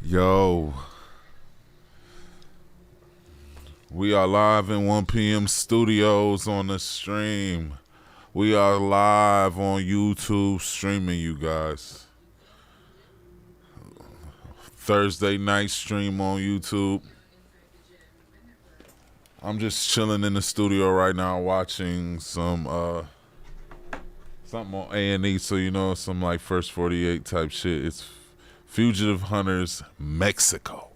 Yo, we are live in 1 p.m. studios on the stream. We are live on YouTube streaming, you guys. Thursday night stream on YouTube. I'm just chilling in the studio right now watching some something on A&E, so you know, some like First 48 type shit. It's Fugitive Hunters Mexico.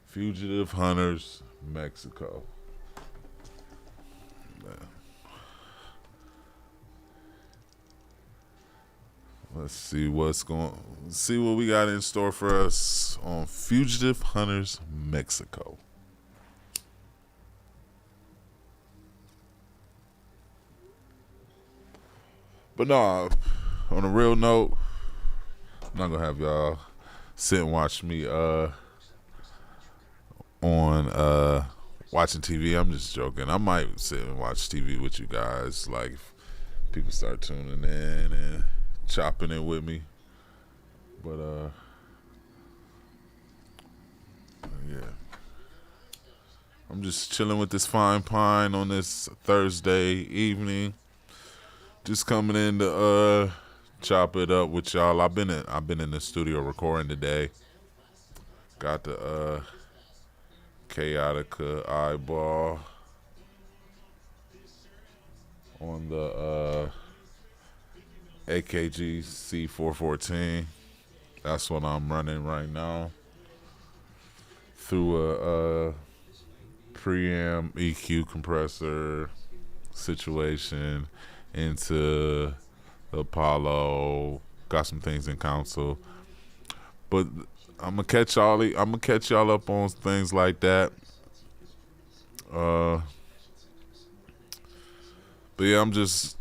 Fugitive Hunters Mexico. Let's see see what we got in store for us on Fugitive Hunters Mexico. But no, on a real note, I'm not gonna have y'all sit and watch me on watching TV. I'm just joking. I might sit and watch TV with you guys, like if people start tuning in and chopping it with me. But yeah, I'm just chilling with this fine pine on this Thursday evening. Just coming in to chop it up with y'all. I've been in the studio recording today. Got the Chaotica eyeball on the AKG C414. That's what I'm running right now through a preamp EQ compressor situation into the Apollo. Got some things in console, but I'm gonna catch y'all up on things like that. But yeah, I'm just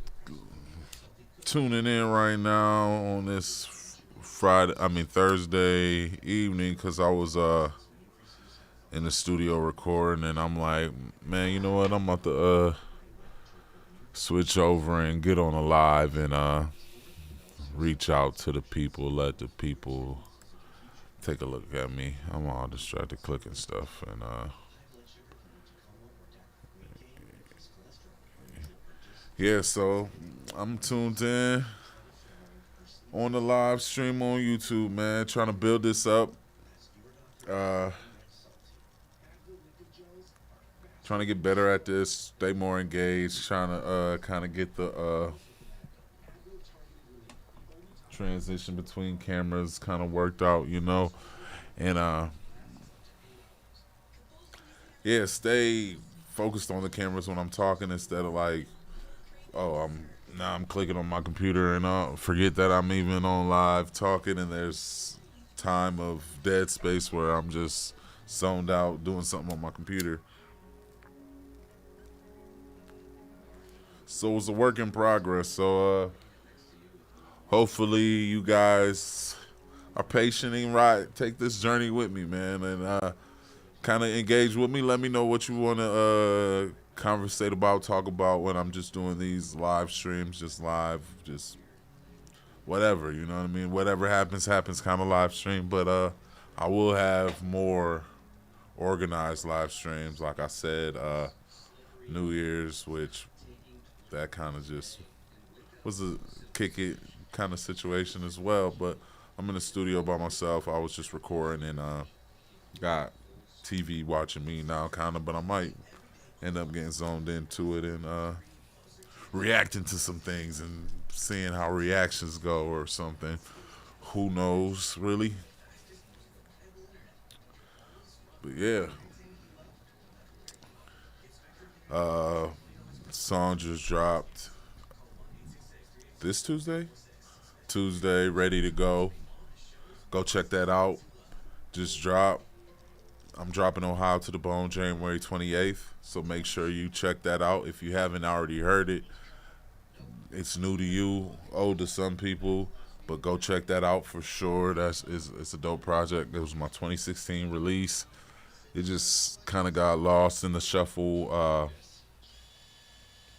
tuning in right now on this Thursday evening, because I was in the studio recording, and I'm like, man, you know what? I'm about to switch over and get on a live and reach out to the people, let the people take a look at me. I'm all distracted clicking stuff, and yeah, so I'm tuned in on the live stream on YouTube, man, trying to build this up. Trying to get better at this, stay more engaged, trying to kind of get the transition between cameras kind of worked out, you know, and yeah, stay focused on the cameras when I'm talking, instead of like, oh, I'm clicking on my computer and forget that I'm even on live talking, and there's time of dead space where I'm just zoned out doing something on my computer. So it's a work in progress. So hopefully you guys are patient and take this journey with me, man, and kind of engage with me. Let me know what you want to conversate about, talk about when I'm just doing these live streams, just whatever, you know what I mean? Whatever happens kind of live stream, but I will have more organized live streams, like I said, New Year's, which that kind of just was a kick it kind of situation as well. But I'm in the studio by myself. I was just recording and got TV watching me now, kind of, but I might end up getting zoned into it and reacting to some things and seeing how reactions go or something. Who knows, really? But yeah. Song just dropped this Tuesday, ready to go. Go check that out. Just dropped. I'm dropping Ohio to the Bone January 28th, so make sure you check that out if you haven't already heard it. It's new to you, old to some people, but go check that out for sure. It's a dope project. It was my 2016 release. It just kind of got lost in the shuffle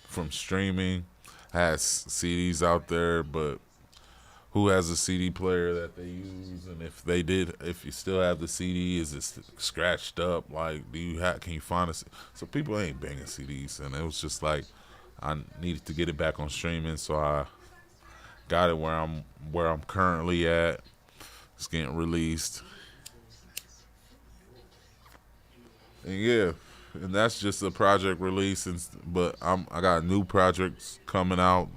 from streaming. I had CDs out there, but who has a CD player that they use, and if you still have the CD, is it scratched up? Like, can you find it? So people ain't banging CDs, and it was just like I needed to get it back on streaming, so I got it where I'm currently at. It's getting released, and yeah, and that's just a project release. But I got new projects coming out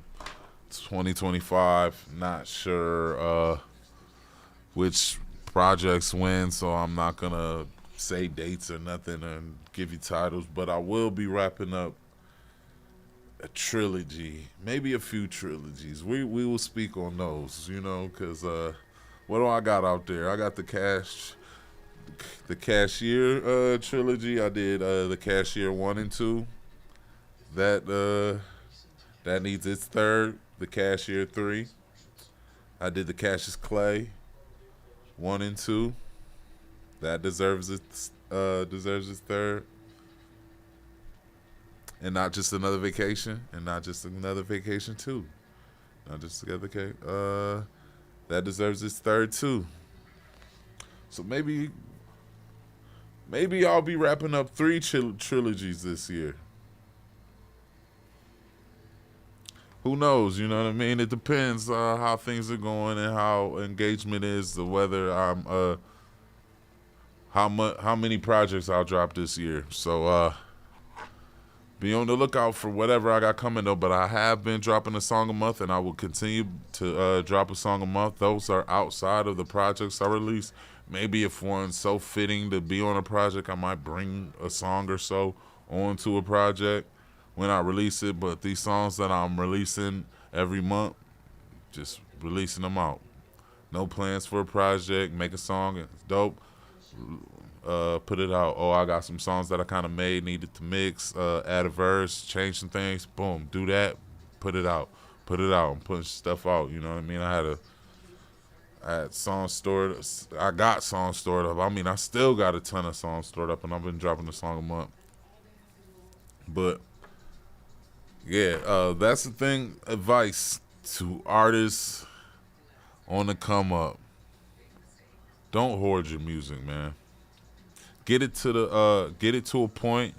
2025. Not sure which projects when, so I'm not gonna say dates or nothing and give you titles. But I will be wrapping up a trilogy, maybe a few trilogies. We will speak on those, because what do I got out there? I got the Cashier trilogy. I did the Cashier 1 and 2. That needs its third. The Cashier 3. I did the Cassius Clay 1 and 2. That deserves its third. And not just another vacation, and not just another vacation 2. Not just together. That deserves its third too. So maybe I'll be wrapping up 3 trilogies this year. Who knows? You know what I mean? It depends how things are going and how engagement is, the whether I'm how many projects I'll drop this year. So be on the lookout for whatever I got coming though. But I have been dropping a song a month, and I will continue to drop a song a month. Those are outside of the projects I release. Maybe if one's so fitting to be on a project, I might bring a song or so onto a project when I release it. But these songs that I'm releasing every month, just releasing them out. No plans for a project. Make a song, it's dope. Put it out. Oh, I got some songs that I kind of made, needed to mix, add a verse, change some things. Boom, do that. Put it out. I'm putting stuff out. You know what I mean? I had songs stored. I got songs stored up. I mean, I still got a ton of songs stored up, and I've been dropping a song a month. But yeah, that's the thing. Advice to artists on the come up: don't hoard your music, man. Get it to a point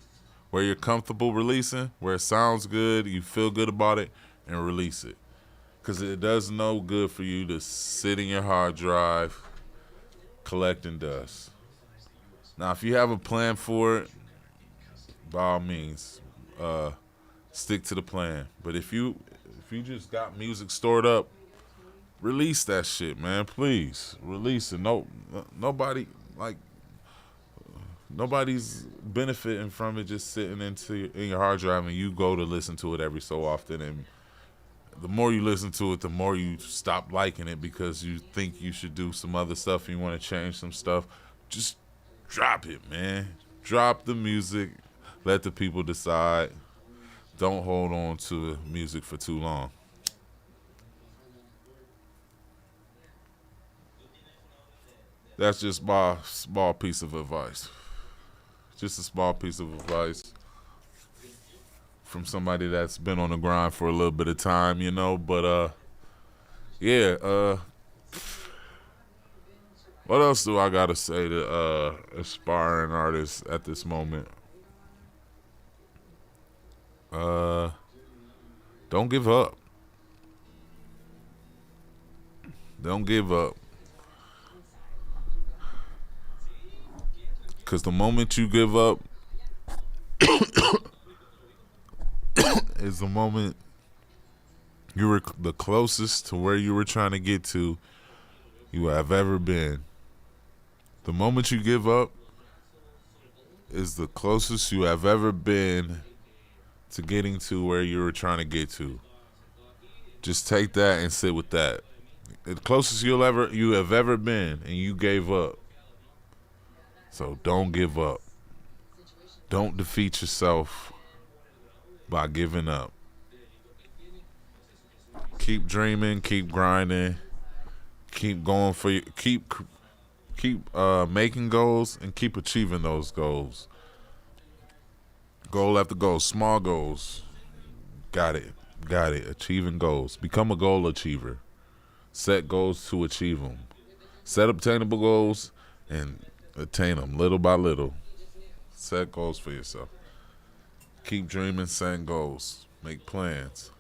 where you're comfortable releasing, where it sounds good, you feel good about it, and release it. Because it does no good for you to sit in your hard drive collecting dust. Now, if you have a plan for it, by all means, stick to the plan. But if you just got music stored up, release that shit, man. Please release it. Nobody's benefiting from it just sitting in your hard drive, and you go to listen to it every so often. And the more you listen to it, the more you stop liking it because you think you should do some other stuff and you want to change some stuff. Just drop it, man. Drop the music. Let the people decide. Don't hold on to music for too long. That's just my small piece of advice. Just a small piece of advice from somebody that's been on the grind for a little bit of time, But yeah. What else do I gotta say to aspiring artists at this moment? Don't give up. Don't give up. Because the moment you give up is the moment you were the closest to where you were trying to get to you have ever been. The moment you give up is the closest you have ever been to getting to where you were trying to get to. Just take that and sit with that. The closest you have ever been, and you gave up. So don't give up. Don't defeat yourself by giving up. Keep dreaming, keep grinding, keep going for you, keep making goals and keep achieving those goals. Goal after goal, small goals. Got it. Achieving goals. Become a goal achiever. Set goals to achieve them. Set obtainable goals and attain them little by little. Set goals for yourself. Keep dreaming, setting goals. Make plans.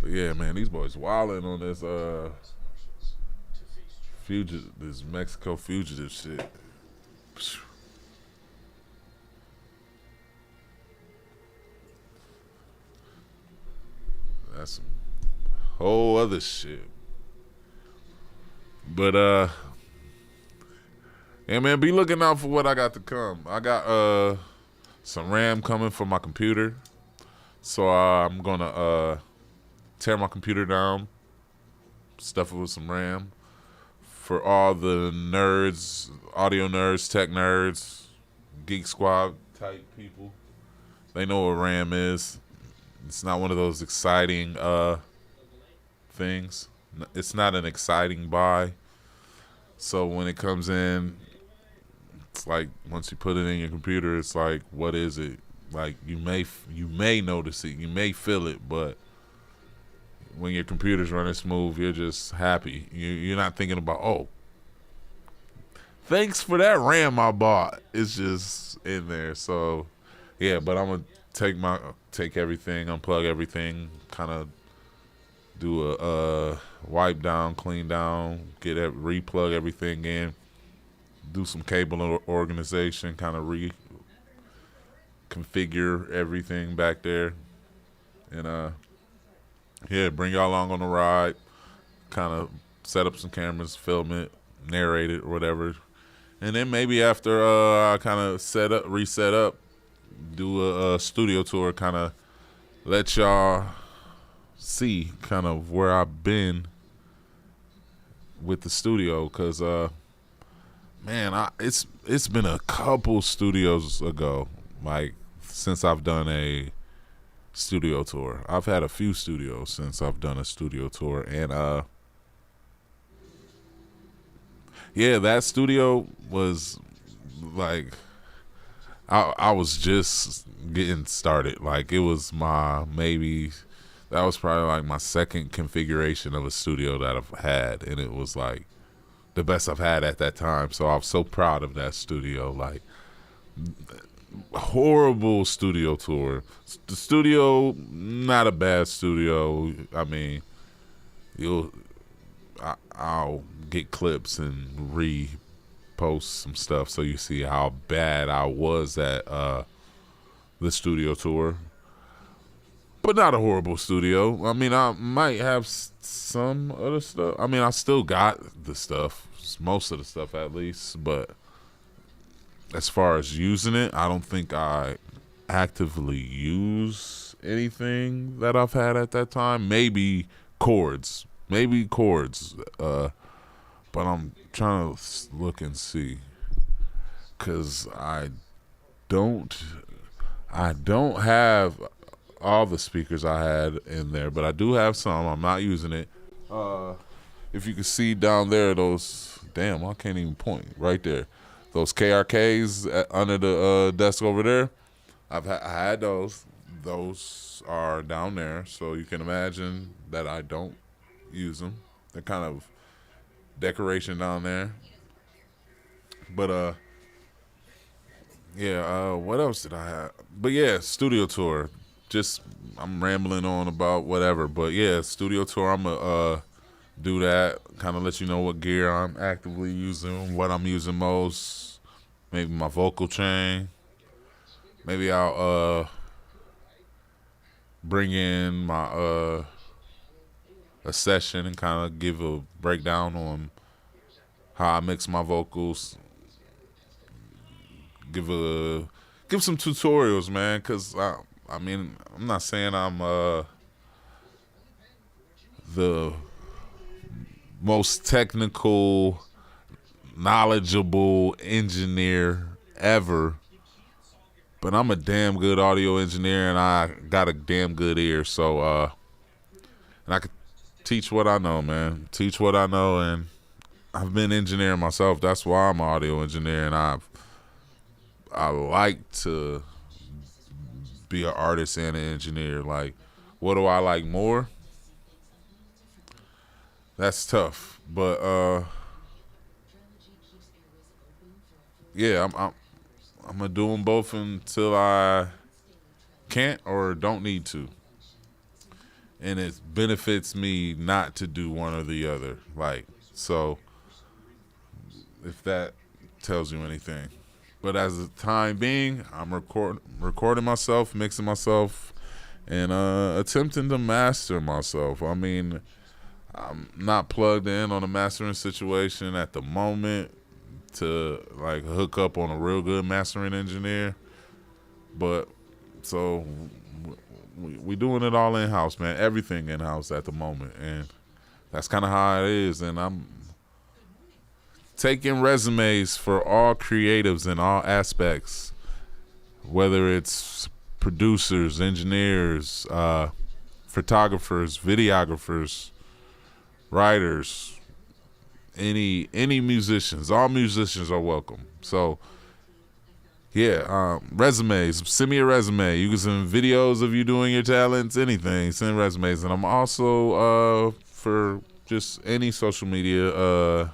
But yeah, man, these boys wilding on this fugitive, this Mexico fugitive shit. That's some whole other shit. But yeah, man, be looking out for what I got to come. I got some RAM coming for my computer, so I'm gonna tear my computer down, stuff it with some RAM. For all the nerds, audio nerds, tech nerds, Geek Squad type people, they know what RAM is. It's not one of those exciting things. It's not an exciting buy. So when it comes in, it's like once you put it in your computer, it's like, what is it? Like you may notice it, you may feel it, but when your computer's running smooth, you're just happy. You're not thinking about, oh, thanks for that RAM I bought. It's just in there. So yeah, but I'm gonna take everything, unplug everything, kind of do a wipe down, clean down, replug everything in, do some cable organization, kind of reconfigure everything back there, and yeah, bring y'all along on the ride. Kind of set up some cameras, film it, narrate it, or whatever. And then maybe after I kind of reset up, do a studio tour, kind of let y'all see kind of where I've been with the studio. Cause man, it's been a couple studios ago, like since I've done a studio tour. I've had a few studios since I've done a studio tour, and yeah, that studio was like I was just getting started. Like it was that was probably like my second configuration of a studio that I've had, and it was like the best I've had at that time. So I'm so proud of that studio. Like horrible studio tour. The studio, not a bad studio. I mean, I'll get clips and repost some stuff so you see how bad I was at the studio tour. But not a horrible studio. I mean, I might have some other stuff. I mean, I still got the stuff, most of the stuff at least, but as far as using it, I don't think I actively use anything that I've had at that time. Maybe chords. But I'm trying to look and see, because I don't have all the speakers I had in there, but I do have some. I'm not using it. If you can see down there, those, damn, I can't even point right there. Those KRKs under the desk over there, I had those. Those are down there, so you can imagine that I don't use them. They're kind of decoration down there. But yeah. What else did I have? But yeah, studio tour. Just I'm rambling on about whatever. But yeah, studio tour. I'm gonna do that. Kind of let you know what gear I'm actively using, what I'm using most. Maybe my vocal chain. Maybe I'll bring in my a session and kind of give a breakdown on how I mix my vocals. Give some tutorials, man, because I mean, I'm not saying I'm the most technical, knowledgeable engineer ever, but I'm a damn good audio engineer, and I got a damn good ear. So and I could teach what I know, man. Teach what I know, and I've been engineering myself. That's why I'm an audio engineer, and I like to be an artist and an engineer. Like, what do I like more? That's tough, but yeah, I'm gonna do them both until I can't or don't need to, and it benefits me not to do one or the other. Like, so if that tells you anything. But as the time being, I'm recording myself, mixing myself, and attempting to master myself. I mean, I'm not plugged in on a mastering situation at the moment to like hook up on a real good mastering engineer, but so we doing it all in house, man. Everything in house at the moment, and that's kind of how it is. And I'm taking resumes for all creatives in all aspects, whether it's producers, engineers, photographers, videographers, writers, any musicians. All musicians are welcome. So yeah, resumes. Send me a resume. You can send videos of you doing your talents, anything. Send resumes. And I'm also for just any social media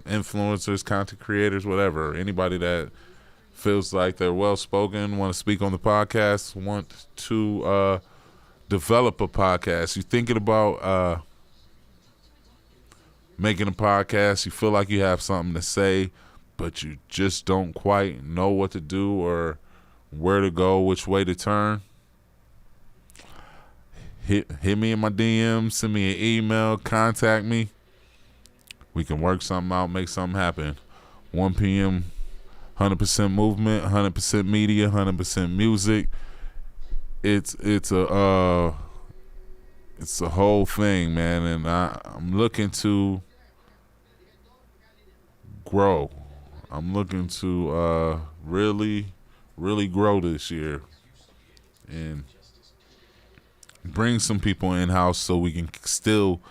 influencers, content creators, whatever. Anybody that feels like they're well-spoken, want to speak on the podcast, want to develop a podcast. You're thinking about making a podcast. You feel like you have something to say, but you just don't quite know what to do or where to go, which way to turn. Hit me in my DMs, send me an email, contact me. We can work something out, make something happen. 1 p.m., 100% movement, 100% media, 100% music. It's a whole thing, man, and I'm looking to grow. I'm looking to really grow this year and bring some people in-house so we can still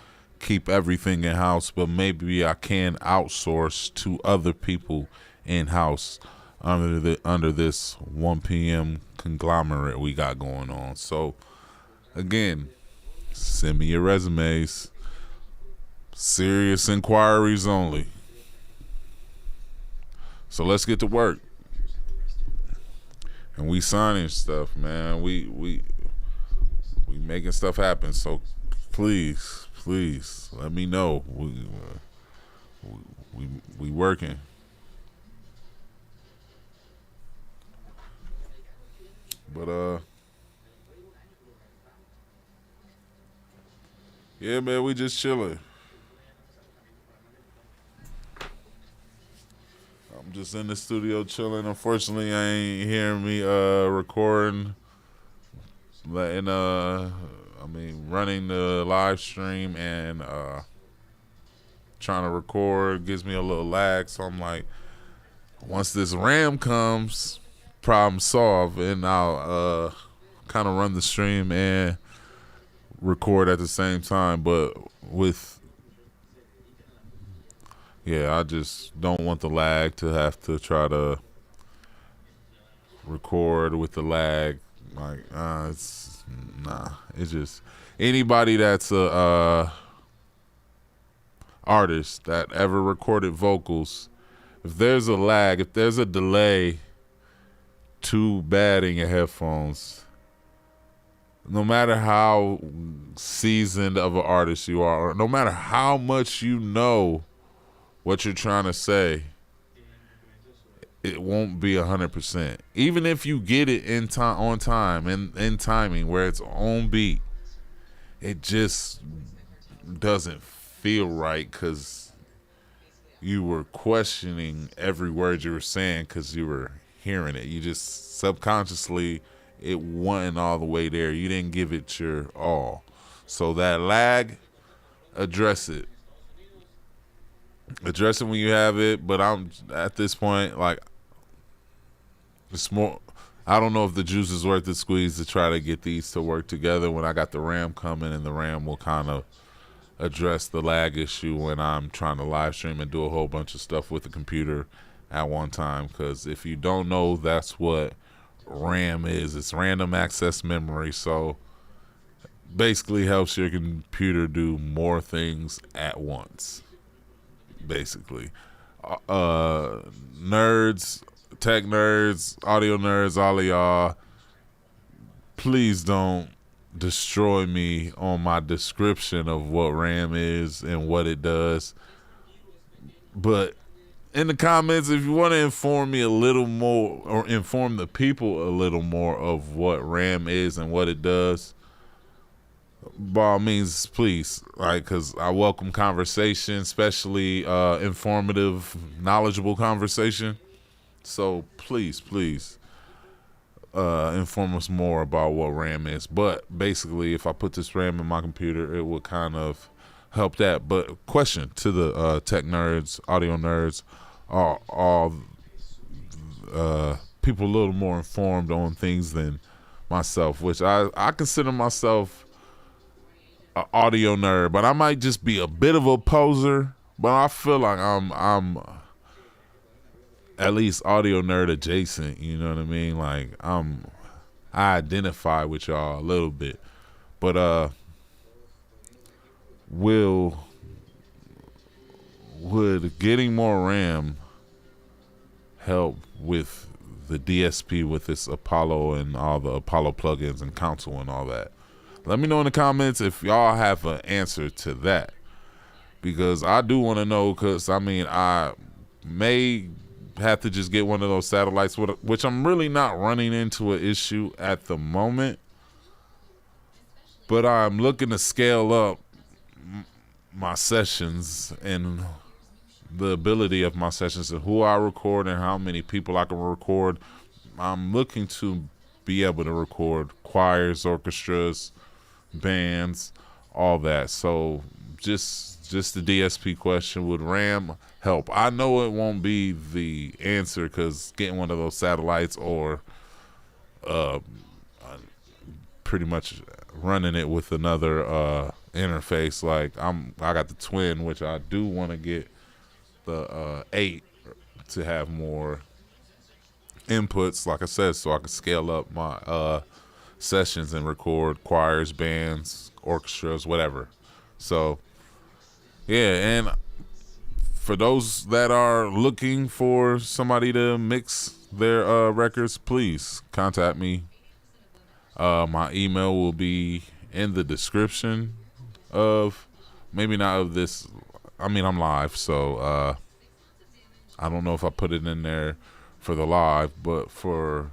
keep everything in-house, but maybe I can outsource to other people in-house under this 1 p.m. conglomerate we got going on. So, again, send me your resumes. Serious inquiries only. So let's get to work. And we signing stuff, man. We making stuff happen. So please let me know. We working. But yeah, man, we just chilling. I'm just in the studio chilling. Unfortunately, I ain't hearing me recording, running the live stream and trying to record gives me a little lag. So I'm like, once this RAM comes, problem solved, and I'll kind of run the stream and record at the same time. But I just don't want the lag to have to try to record with the lag. Like, it's just anybody that's a artist that ever recorded vocals. If there's a lag, if there's a delay too bad in your headphones, no matter how seasoned of an artist you are, or no matter how much you know what you're trying to say, it won't be 100%. Even if you get it on time and in timing where it's on beat, it just doesn't feel right because you were questioning every word you were saying because you were hearing it. You just subconsciously, it wasn't all the way there. You didn't give it your all. So that lag, address it. Address it when you have it, but I'm at this point, like, it's more, I don't know if the juice is worth the squeeze to try to get these to work together when I got the RAM coming, and the RAM will kind of address the lag issue when I'm trying to live stream and do a whole bunch of stuff with the computer at one time. Because if you don't know, that's what RAM is. It's random access memory. So basically helps your computer do more things at once. Basically. Nerds, tech nerds, audio nerds, all of y'all, please don't destroy me on my description of what RAM is and what it does. But in the comments, if you want to inform me a little more, or inform the people a little more of what RAM is and what it does, by all means, please, because I welcome conversation, especially informative, knowledgeable conversation. So please inform us more about what RAM is. But basically, if I put this RAM in my computer, it would kind of help that. But question to the tech nerds, audio nerds, all people a little more informed on things than myself, which I consider myself an audio nerd, but I might just be a bit of a poser. But I feel like I'm at least audio nerd adjacent. You know what I mean? Like I identify with y'all a little bit, but would getting more RAM help with the DSP with this Apollo and all the Apollo plugins and console and all that? Let me know in the comments if y'all have an answer to that, because I do want to know. Because I mean, I may have to just get one of those satellites, which I'm really not running into an issue at the moment, but I'm looking to scale up my sessions and the ability of my sessions and who I record and how many people I can record. I'm looking to be able to record choirs, orchestras, bands, all that. So just the DSP question, would RAM help? I know it won't be the answer, because getting one of those satellites or pretty much running it with another interface, like I got the twin, which I do want to get the 8 to have more inputs, like I said, so I can scale up my sessions and record choirs, bands, orchestras, whatever. So yeah, and for those that are looking for somebody to mix their records, please contact me. My email will be in the description of, maybe not of this, I mean, I'm live, so I don't know if I put it in there for the live, but for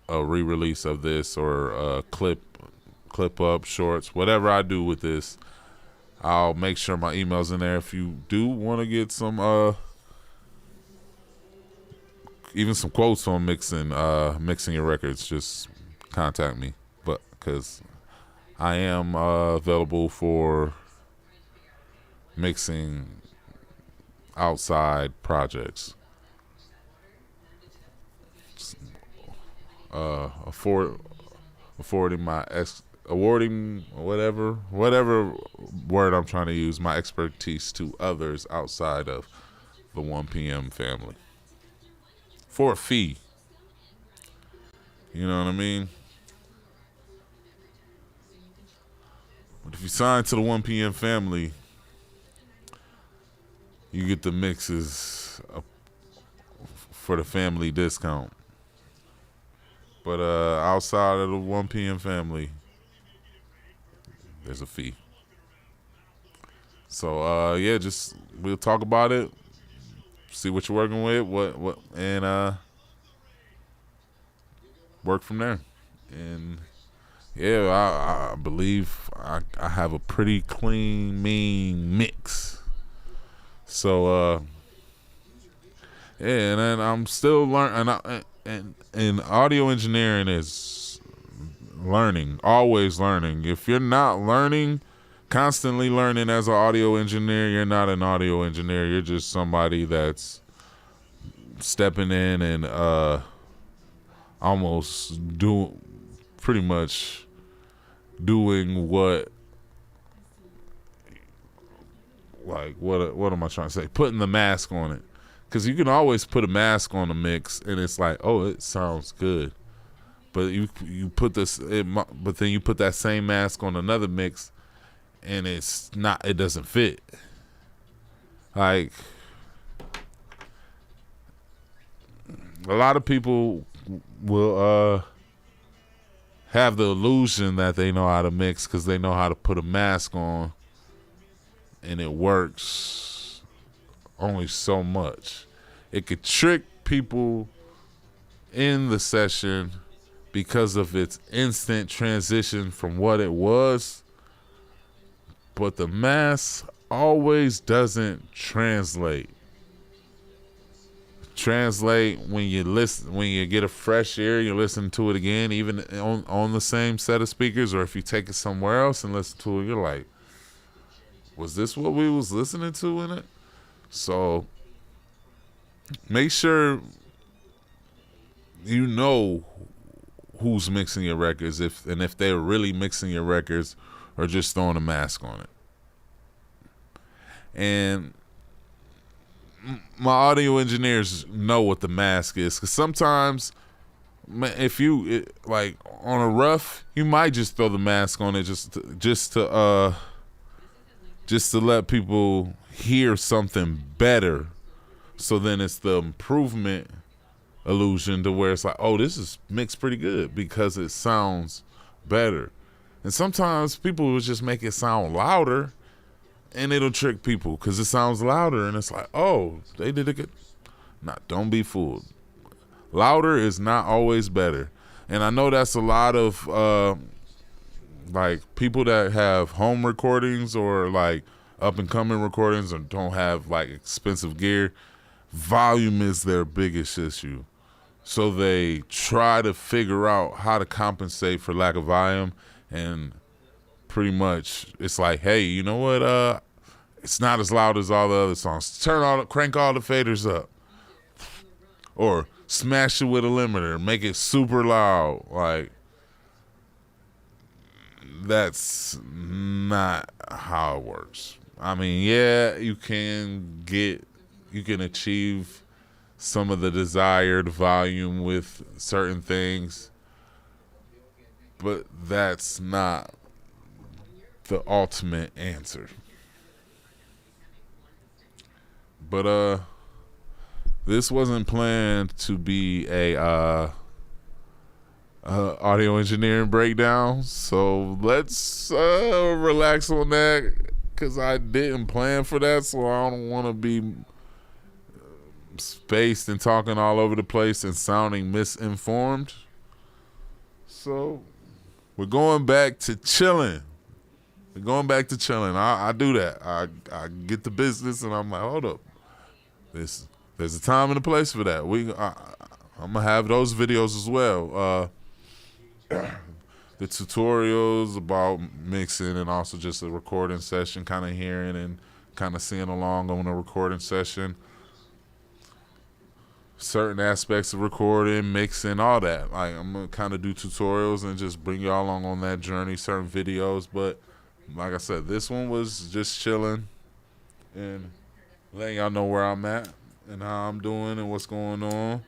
a re-release of this or a clip up, shorts, whatever I do with this, I'll make sure my email's in there. If you do want to get some even some quotes on mixing your records, just contact me. But because I am available for mixing outside projects, awarding whatever word I'm trying to use, my expertise to others outside of the 1 p.m. family for a fee. You know what I mean? But if you sign to the 1 p.m. family, you get the mixes for the family discount. But outside of the 1 p.m. family, there's a fee. So yeah, just we'll talk about it, see what you're working with, what and work from there. And yeah, I believe I have a pretty clean, mean mix. So yeah, and then I'm still learning, and audio engineering is learning, always learning. If you're not learning, constantly learning as an audio engineer, you're not an audio engineer. You're just somebody that's stepping in and almost pretty much doing what like what am I trying to say? Putting the mask on it, because you can always put a mask on a mix, and it's like, oh, it sounds good. But you put but then you put that same mask on another mix, and it's not. It doesn't fit. Like a lot of people will have the illusion that they know how to mix because they know how to put a mask on, and it works only so much. It could trick people in the session because of its instant transition from what it was, but the mask always doesn't translate when you listen, when you get a fresh ear, you listen to it again, even on the same set of speakers, or if you take it somewhere else and listen to it, you're like, was this what we was listening to in it? So make sure you know who's mixing your records, if they're really mixing your records or just throwing a mask on it. And my audio engineers know what the mask is, because sometimes, if you like on a rough, you might just throw the mask on it just to let people hear something better. So then it's the improvement illusion to where it's like, oh, this is mixed pretty good because it sounds better. And sometimes people will just make it sound louder, and it'll trick people because it sounds louder, and it's like, oh, they did it good. Nah, don't be fooled. Louder is not always better. And I know that's a lot of like people that have home recordings or like up and coming recordings or don't have like expensive gear. Volume is their biggest issue. So they try to figure out how to compensate for lack of volume, and pretty much it's like, hey, you know what? It's not as loud as all the other songs. Crank all the faders up, or smash it with a limiter, make it super loud. Like, that's not how it works. I mean, yeah, you can achieve some of the desired volume with certain things, but that's not the ultimate answer. But this wasn't planned to be a audio engineering breakdown, so let's relax on that, because I didn't plan for that, so I don't want to be spaced and talking all over the place and sounding misinformed. So we're going back to chilling. I do that. I get the business, and I'm like, hold up. There's a time and a place for that. I'm gonna have those videos as well. The tutorials about mixing, and also just a recording session, kind of hearing and kind of seeing along on a recording session. Certain aspects of recording, mixing, all that. Like, I'm gonna kind of do tutorials and just bring y'all along on that journey. Certain videos, but like I said, this one was just chilling and letting y'all know where I'm at and how I'm doing and what's going on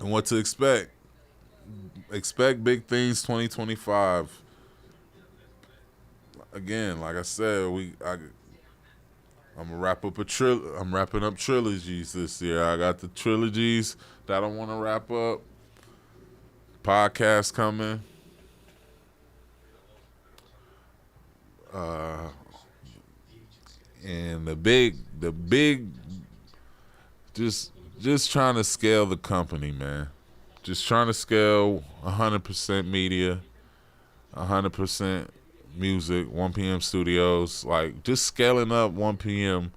and what to expect. Expect big things 2025. Again, like I said, I'm gonna wrap up I'm wrapping up trilogies this year. I got the trilogies that I want to wrap up. Podcast coming. And the big, just trying to scale the company, man. Just trying to scale 100% media, 100% music, 1PM studios, like just scaling up 1PM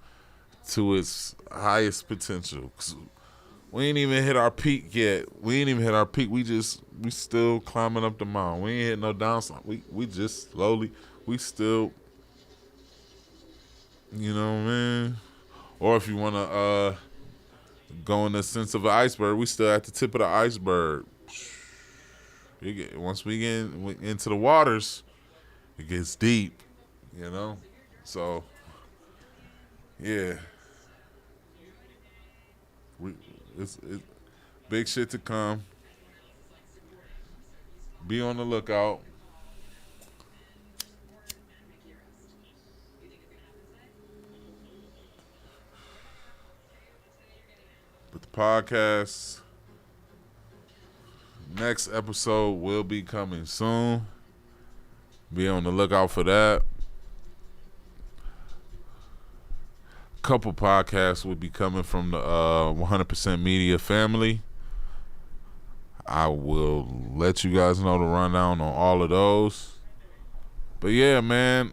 to its highest potential. 'Cause we ain't even hit our peak yet. We still climbing up the mountain. We ain't hit no downside. We just slowly, we still, you know what I mean? Or if you want to go in the sense of an iceberg, we still at the tip of the iceberg. Once we get into the waters, it gets deep, you know? So Yeah, we, it's big shit to come. Be on the lookout. But the podcast next episode will be coming soon. Be on the lookout for that. Couple podcasts will be coming from the 100% Media family. I will let you guys know the rundown on all of those. But yeah, man,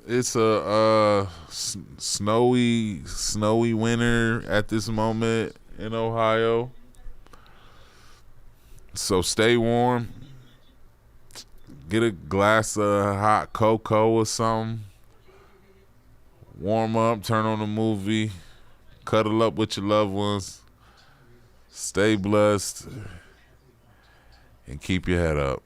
it's a snowy winter at this moment in Ohio. So stay warm. Get a glass of hot cocoa or something. Warm up, turn on a movie, cuddle up with your loved ones. Stay blessed and keep your head up.